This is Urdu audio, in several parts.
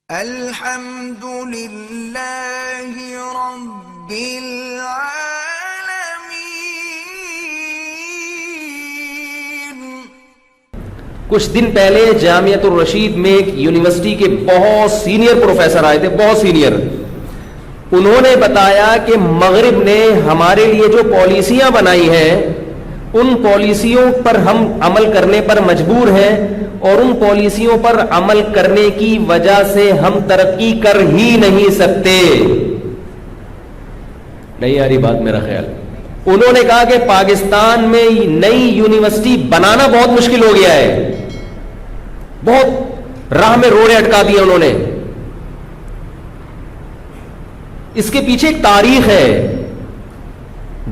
الحمد للہ رب العالمین۔ کچھ دن پہلے جامعۃ الرشید میں ایک یونیورسٹی کے بہت سینئر پروفیسر آئے تھے، بہت سینئر۔ انہوں نے بتایا کہ مغرب نے ہمارے لیے جو پالیسیاں بنائی ہیں ان پالیسیوں پر ہم عمل کرنے پر مجبور ہیں، اور ان پالیسیوں پر عمل کرنے کی وجہ سے ہم ترقی کر ہی نہیں سکتے۔ نہیں آ رہی بات میرا خیال۔ انہوں نے کہا کہ پاکستان میں نئی یونیورسٹی بنانا بہت مشکل ہو گیا ہے، بہت راہ میں روڑے اٹکا دیے انہوں نے۔ اس کے پیچھے ایک تاریخ ہے،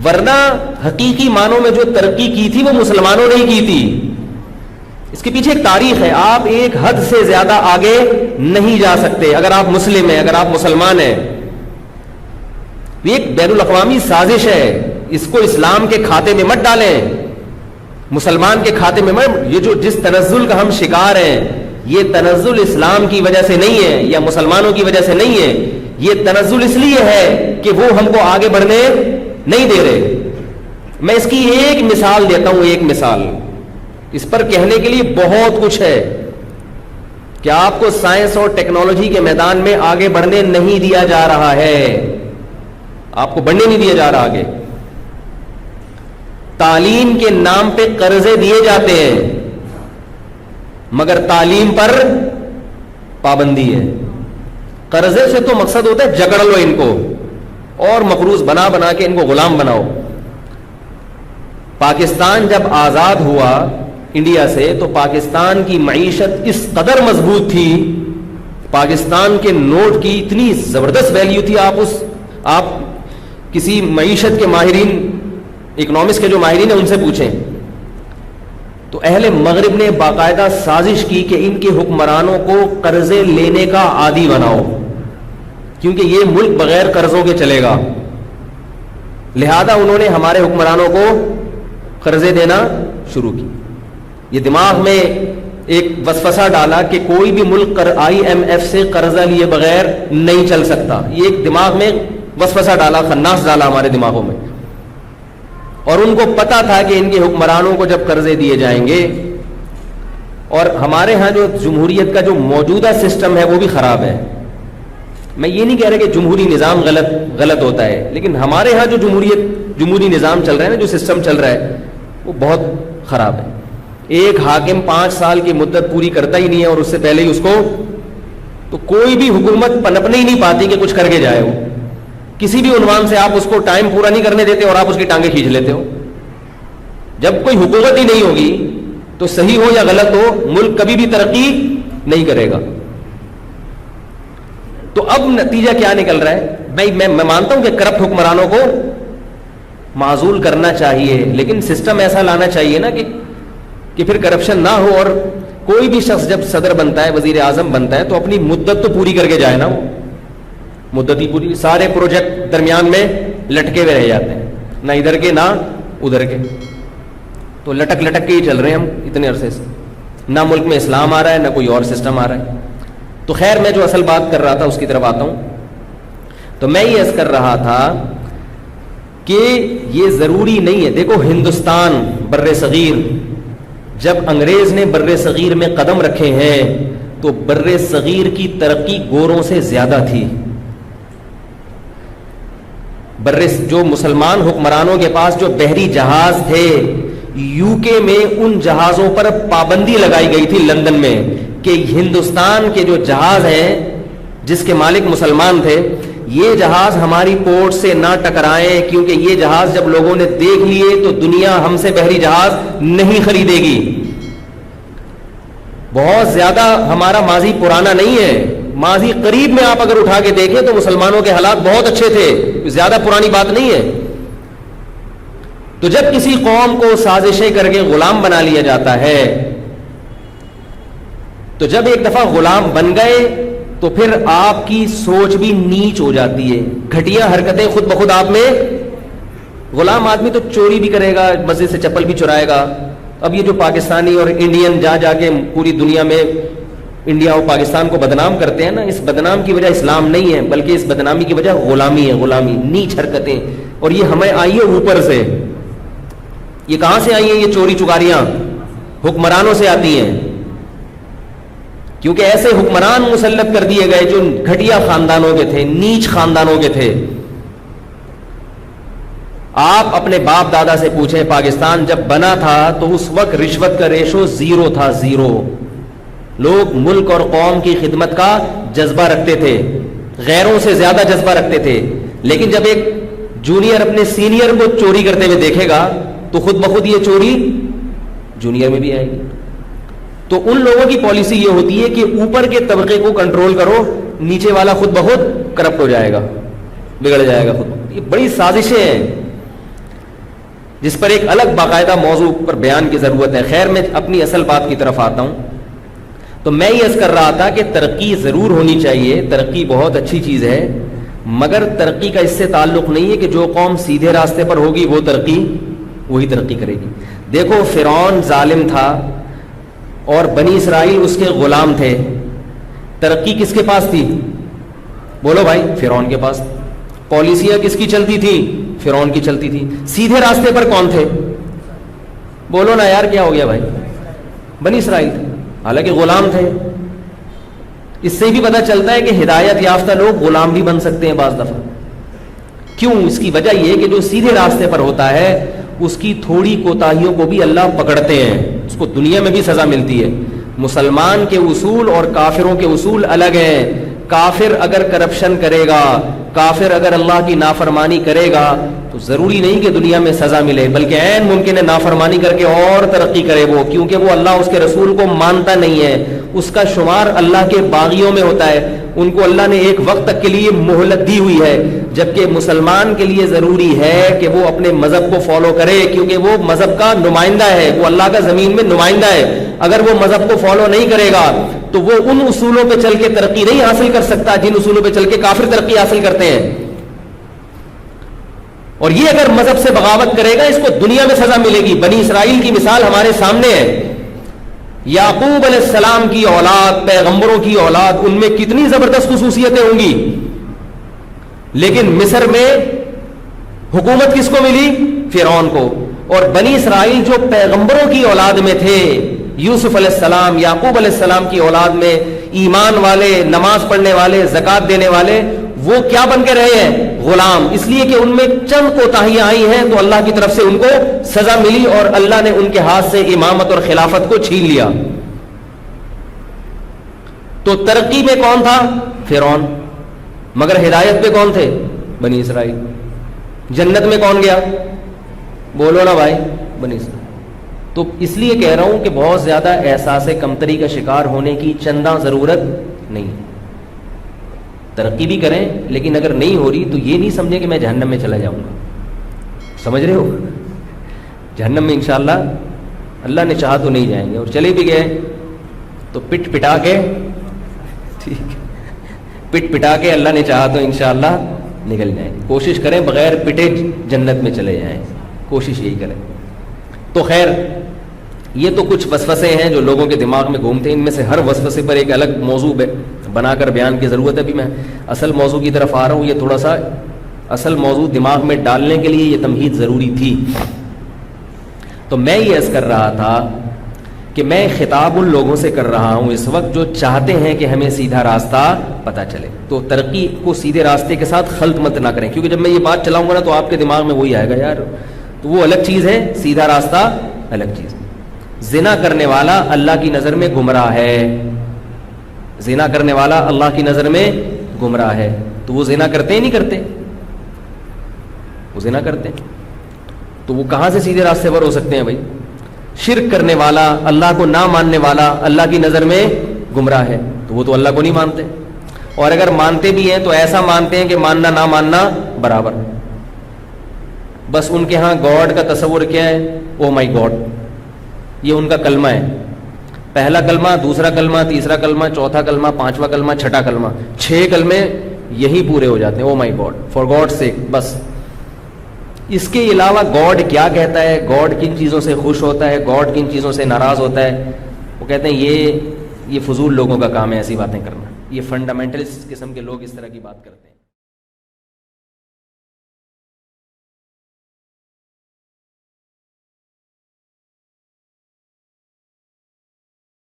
ورنہ حقیقی معنوں میں جو ترقی کی تھی وہ مسلمانوں نے ہی کی تھی۔ اس کے پیچھے ایک تاریخ ہے، آپ ایک حد سے زیادہ آگے نہیں جا سکتے اگر آپ مسلم ہیں، اگر آپ مسلمان ہیں۔ یہ ایک بین الاقوامی سازش ہے، اس کو اسلام کے کھاتے میں مت ڈالیں، مسلمان کے کھاتے میں مت۔ یہ جو جس تنزل کا ہم شکار ہیں، یہ تنزل اسلام کی وجہ سے نہیں ہے یا مسلمانوں کی وجہ سے نہیں ہے، یہ تنزل اس لیے ہے کہ وہ ہم کو آگے بڑھنے نہیں دے رہے۔ میں اس کی ایک مثال دیتا ہوں، ایک مثال۔ اس پر کہنے کے لیے بہت کچھ ہے کہ آپ کو سائنس اور ٹیکنالوجی کے میدان میں آگے بڑھنے نہیں دیا جا رہا ہے، آپ کو بڑھنے نہیں دیا جا رہا آگے۔ تعلیم کے نام پہ قرضے دیے جاتے ہیں مگر تعلیم پر پابندی ہے۔ قرضے سے تو مقصد ہوتا ہے جکڑ لو ان کو اور مقروض بنا بنا کے ان کو غلام بناؤ۔ پاکستان جب آزاد ہوا انڈیا سے تو پاکستان کی معیشت اس قدر مضبوط تھی، پاکستان کے نوٹ کی اتنی زبردست ویلیو تھی، آپ کسی معیشت کے ماہرین، اکنامکس کے جو ماہرین ہیں ان سے پوچھیں تو اہل مغرب نے باقاعدہ سازش کی کہ ان کے حکمرانوں کو قرضے لینے کا عادی بناؤ، کیونکہ یہ ملک بغیر قرضوں کے چلے گا۔ لہذا انہوں نے ہمارے حکمرانوں کو قرضے دینا شروع کی۔ یہ دماغ میں ایک وسوسہ ڈالا کہ کوئی بھی ملک IMF سے قرضہ لیے بغیر نہیں چل سکتا۔ یہ ایک دماغ میں وسوسہ ڈالا، خناس ڈالا ہمارے دماغوں میں، اور ان کو پتا تھا کہ ان کے حکمرانوں کو جب قرضے دیے جائیں گے، اور ہمارے ہاں جو جمہوریت کا جو موجودہ سسٹم ہے وہ بھی خراب ہے۔ میں یہ نہیں کہہ رہا کہ جمہوری نظام غلط ہوتا ہے، لیکن ہمارے ہاں جو جمہوری نظام چل رہا ہے نا، جو سسٹم چل رہا ہے وہ بہت خراب ہے۔ ایک حاکم 5 سال کی مدت پوری کرتا ہی نہیں ہے، اور اس سے پہلے ہی اس کو تو کوئی بھی حکومت پنپنے ہی نہیں پاتی کہ کچھ کر کے جائے۔ وہ کسی بھی عنوان سے آپ اس کو ٹائم پورا نہیں کرنے دیتے اور آپ اس کی ٹانگیں کھینچ لیتے ہو۔ جب کوئی حکومت ہی نہیں ہوگی تو صحیح ہو یا غلط ہو، ملک کبھی بھی ترقی نہیں کرے گا۔ تو اب نتیجہ کیا نکل رہا ہے؟ میں مانتا ہوں کہ کرپٹ حکمرانوں کو معزول کرنا چاہیے، لیکن سسٹم ایسا لانا چاہیے نا کہ پھر کرپشن نہ ہو، اور کوئی بھی شخص جب صدر بنتا ہے، وزیر اعظم بنتا ہے، تو اپنی مدت تو پوری کر کے جائے نا۔ وہ مدت ہی پوری، سارے پروجیکٹ درمیان میں لٹکے ہوئے رہ جاتے ہیں، نہ ادھر کے نہ ادھر کے، تو لٹک کے ہی چل رہے ہیں ہم اتنے عرصے سے۔ نہ ملک میں اسلام آ رہا ہے، نہ کوئی اور سسٹم آ رہا ہے۔ تو خیر، میں جو اصل بات کر رہا تھا اس کی طرف آتا ہوں۔ تو میں یہ عرض کر رہا تھا کہ یہ ضروری نہیں ہے۔ دیکھو، ہندوستان بر صغیر، جب انگریز نے بر صغیر میں قدم رکھے ہیں تو بر صغیر کی ترقی گوروں سے زیادہ تھی۔ جو مسلمان حکمرانوں کے پاس جو بحری جہاز تھے، UK میں ان جہازوں پر پابندی لگائی گئی تھی لندن میں کہ ہندوستان کے جو جہاز ہیں جس کے مالک مسلمان تھے، یہ جہاز ہماری پورٹ سے نہ ٹکرائیں، کیونکہ یہ جہاز جب لوگوں نے دیکھ لیے تو دنیا ہم سے بحری جہاز نہیں خریدے گی۔ بہت زیادہ ہمارا ماضی پرانا نہیں ہے، ماضی قریب میں آپ اگر اٹھا کے دیکھیں تو مسلمانوں کے حالات بہت اچھے تھے، زیادہ پرانی بات نہیں ہے۔ تو جب کسی قوم کو سازشیں کر کے غلام بنا لیا جاتا ہے، تو جب ایک دفعہ غلام بن گئے تو پھر آپ کی سوچ بھی نیچ ہو جاتی ہے، گھٹیا حرکتیں خود بخود آپ میں۔ غلام آدمی تو چوری بھی کرے گا، مسجد سے چپل بھی چرائے گا۔ اب یہ جو پاکستانی اور انڈین جا کے پوری دنیا میں انڈیا اور پاکستان کو بدنام کرتے ہیں نا, اس بدنام کی وجہ اسلام نہیں ہے, بلکہ اس بدنامی کی وجہ غلامی ہے, غلامی, نیچ حرکتیں. اور یہ ہمیں آئی ہے اوپر سے. یہ کہاں سے آئی ہیں یہ چوری چکاریاں؟ حکمرانوں سے آتی ہیں, کیونکہ ایسے حکمران مسلط کر دیے گئے جو گھٹیا خاندانوں کے تھے, نیچ خاندانوں کے تھے. آپ اپنے باپ دادا سے پوچھیں, پاکستان جب بنا تھا تو اس وقت رشوت کا ریشو 0 تھا, 0. لوگ ملک اور قوم کی خدمت کا جذبہ رکھتے تھے, غیروں سے زیادہ جذبہ رکھتے تھے. لیکن جب ایک جونیئر اپنے سینئر کو چوری کرتے ہوئے دیکھے گا تو خود بخود یہ چوری جونیئر میں بھی آئے گی. تو ان لوگوں کی پالیسی یہ ہوتی ہے کہ اوپر کے طبقے کو کنٹرول کرو, نیچے والا خود بخود کرپٹ ہو جائے گا, بگڑ جائے گا خود. یہ بڑی سازشیں ہیں جس پر ایک الگ باقاعدہ موضوع پر بیان کی ضرورت ہے. خیر, میں اپنی اصل بات کی طرف آتا ہوں. تو میں یہ عرض کر رہا تھا کہ ترقی ضرور ہونی چاہیے, ترقی بہت اچھی چیز ہے, مگر ترقی کا اس سے تعلق نہیں ہے کہ جو قوم سیدھے راستے پر ہوگی وہ وہی ترقی کرے گی. دیکھو, فرعون ظالم تھا اور بنی اسرائیل اس کے غلام تھے. ترقی کس کے پاس تھی؟ بولو بھائی, فرعون کے پاس. پالیسیاں کس کی چلتی تھی؟ فرعون کی چلتی تھی. سیدھے راستے پر کون تھے؟ بولو نا یار, کیا ہو گیا بھائی؟ بنی اسرائیل تھے, حالانکہ غلام تھے. اس سے بھی پتہ چلتا ہے کہ ہدایت یافتہ لوگ غلام بھی بن سکتے ہیں بعض دفعہ. کیوں؟ اس کی وجہ یہ کہ جو سیدھے راستے پر ہوتا ہے اس کی تھوڑی کوتاہیوں کو بھی اللہ پکڑتے ہیں, اس کو دنیا میں بھی سزا ملتی ہے. مسلمان کے اصول اور کافروں کے اصول الگ ہیں. کافر اگر کرپشن کرے گا, کافر اگر اللہ کی نافرمانی کرے گا تو ضروری نہیں کہ دنیا میں سزا ملے, بلکہ عین ممکن ہے نافرمانی کر کے اور ترقی کرے وہ, کیونکہ وہ اللہ اس کے رسول کو مانتا نہیں ہے. اس کا شمار اللہ کے باغیوں میں ہوتا ہے. ان کو اللہ نے ایک وقت تک کے لیے مہلت دی ہوئی ہے, جبکہ مسلمان کے لیے ضروری ہے کہ وہ اپنے مذہب کو فالو کرے, کیونکہ وہ مذہب کا نمائندہ ہے, وہ اللہ کا زمین میں نمائندہ ہے. اگر وہ مذہب کو فالو نہیں کرے گا تو وہ ان اصولوں پہ چل کے ترقی نہیں حاصل کر سکتا جن اصولوں پہ چل کے کافر ترقی حاصل کرتے ہیں. اور یہ اگر مذہب سے بغاوت کرے گا اس کو دنیا میں سزا ملے گی. بنی اسرائیل کی مثال ہمارے سامنے ہے. یعقوب علیہ السلام کی اولاد, پیغمبروں کی اولاد, ان میں کتنی زبردست خصوصیتیں ہوں گی, لیکن مصر میں حکومت کس کو ملی؟ فرعون کو. اور بنی اسرائیل جو پیغمبروں کی اولاد میں تھے, یوسف علیہ السلام, یعقوب علیہ السلام کی اولاد میں ایمان والے, نماز پڑھنے والے, زکات دینے والے, وہ کیا بن کے رہے ہیں؟ غلام. اس لیے کہ ان میں چند کوتاہیاں آئی ہیں تو اللہ کی طرف سے ان کو سزا ملی اور اللہ نے ان کے ہاتھ سے امامت اور خلافت کو چھین لیا. تو ترقی میں کون تھا؟ فرعون. مگر ہدایت پہ کون تھے؟ بنی اسرائیل. جنت میں کون گیا؟ بولو نا بھائی, بنی اسرائیل. تو اس لیے کہہ رہا ہوں کہ بہت زیادہ احساس کمتری کا شکار ہونے کی چندہ ضرورت نہیں. ترقی بھی کریں, لیکن اگر نہیں ہو رہی تو یہ نہیں سمجھیں کہ میں جہنم میں چلا جاؤں گا. سمجھ رہے ہو؟ جہنم میں انشاءاللہ اللہ نے چاہا تو نہیں جائیں گے, اور چلے بھی گئے تو پٹ پٹا کے, ٹھیک, پٹ پٹا کے اللہ نے چاہا تو انشاءاللہ نکل جائیں. کوشش کریں بغیر پٹے جنت میں چلے جائیں, کوشش یہی کریں. تو خیر, یہ تو کچھ وسوسے ہیں جو لوگوں کے دماغ میں گھومتے ہیں. ان میں سے ہر وسوسے پر ایک الگ موضوع بنا کر بیان کی ضرورت ہے. ابھی میں اصل موضوع کی طرف آ رہا ہوں. یہ تھوڑا سا اصل موضوع دماغ میں ڈالنے کے لیے یہ تمہید ضروری تھی. تو میں یہ عرض کر رہا تھا کہ میں خطاب ان لوگوں سے کر رہا ہوں اس وقت جو چاہتے ہیں کہ ہمیں سیدھا راستہ پتہ چلے. تو ترقی کو سیدھے راستے کے ساتھ خلط مت نہ کریں, کیونکہ جب میں یہ بات چلاؤں گا نا تو آپ کے دماغ میں وہی آئے گا, یار تو وہ الگ چیز ہے, سیدھا راستہ الگ چیز. زنا کرنے والا اللہ کی نظر میں گمراہ ہے, زنا کرنے والا اللہ کی نظر میں گمراہ ہے. تو وہ زنا کرتے ہی نہیں کرتے, وہ زنا کرتے ہیں, تو وہ کہاں سے سیدھے راستے پر ہو سکتے ہیں بھائی؟ شرک کرنے والا, اللہ کو نہ ماننے والا اللہ کی نظر میں گمراہ ہے, تو وہ تو اللہ کو نہیں مانتے. اور اگر مانتے بھی ہیں تو ایسا مانتے ہیں کہ ماننا نہ ماننا برابر. بس ان کے ہاں گاڈ کا تصور کیا ہے؟ او مائی گاڈ. یہ ان کا کلمہ ہے, پہلا کلمہ, دوسرا کلمہ, تیسرا کلمہ, چوتھا کلمہ, پانچواں کلمہ, چھٹا کلمہ, 6 کلمے یہی پورے ہو جاتے ہیں. او مائی گاڈ, فار گاڈ سیک. بس اس کے علاوہ گاڈ کیا کہتا ہے, گاڈ کن چیزوں سے خوش ہوتا ہے, گاڈ کن چیزوں سے ناراض ہوتا ہے, وہ کہتے ہیں یہ یہ فضول لوگوں کا کام ہے ایسی باتیں کرنا. یہ فنڈامنٹلسٹ قسم کے لوگ اس طرح کی بات کرتے ہیں.